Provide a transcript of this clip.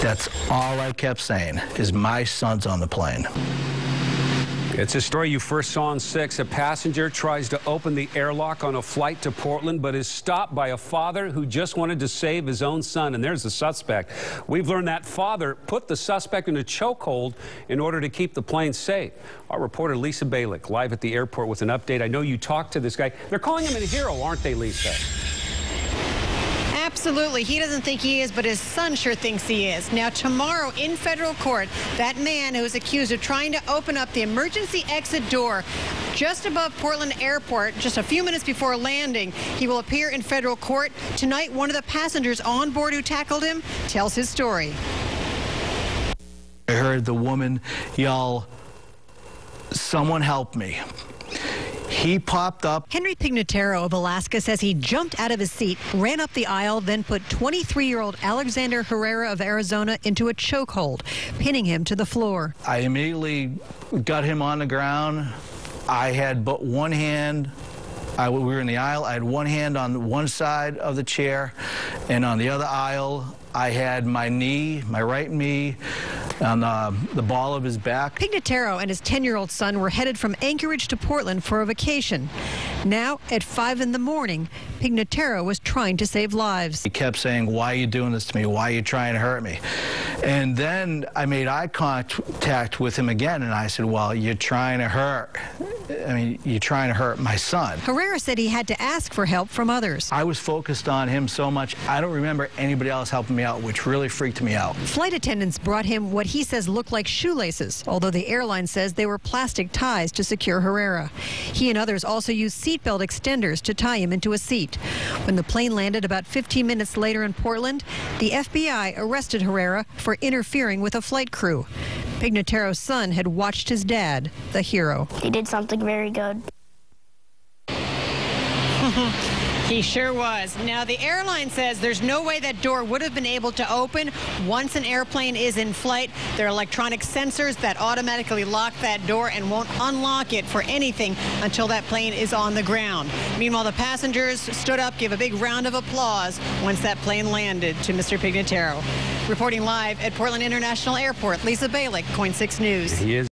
That's all I kept saying, is my son's on the plane. It's a story you first saw on 6. A passenger tries to open the airlock on a flight to Portland, but is stopped by a father who just wanted to save his own son. And there's the suspect. We've learned that father put the suspect in a chokehold in order to keep the plane safe. Our reporter Lisa Balick live at the airport with an update. I know you talked to this guy. They're calling him a hero, aren't they, Lisa? Absolutely. He doesn't think he is, but his son sure thinks he is. Now, tomorrow in federal court, that man who is accused of trying to open up the emergency exit door just above Portland Airport, just a few minutes before landing, he will appear in federal court. Tonight, one of the passengers on board who tackled him tells his story. I heard the woman yell, "Someone help me." He popped up. Henry Pignataro of Alaska says he jumped out of his seat, ran up the aisle, then put 23-year-old Alexander Herrera of Arizona into a chokehold, pinning him to the floor. I immediately got him on the ground. I had but one hand. We were in the aisle. I had one hand on one side of the chair, and on the other aisle, I had my knee, my right knee, on the ball of his back. Pignataro and his 10-year-old son were headed from Anchorage to Portland for a vacation. Now, at 5 in the morning, Pignataro was trying to save lives. He kept saying, "Why are you doing this to me? Why are you trying to hurt me?" And then I made eye contact with him again, and I said, "Well, you're trying to hurt. You're trying to hurt my son." Herrera said he had to ask for help from others. I was focused on him so much, I don't remember anybody else helping me out, which really freaked me out. Flight attendants brought him what he says looked like shoelaces, although the airline says they were plastic ties to secure Herrera. He and others also used seatbelt extenders to tie him into a seat. When the plane landed about 15 minutes later in Portland, the FBI arrested Herrera for interfering with a flight crew. Pignataro's son had watched his dad, the hero. He did something very good. He sure was. Now, the airline says there's no way that door would have been able to open once an airplane is in flight. There are electronic sensors that automatically lock that door and won't unlock it for anything until that plane is on the ground. Meanwhile, the passengers stood up, gave a big round of applause once that plane landed to Mr. Pignataro. Reporting live at Portland International Airport, Lisa Balick, KOIN 6 News.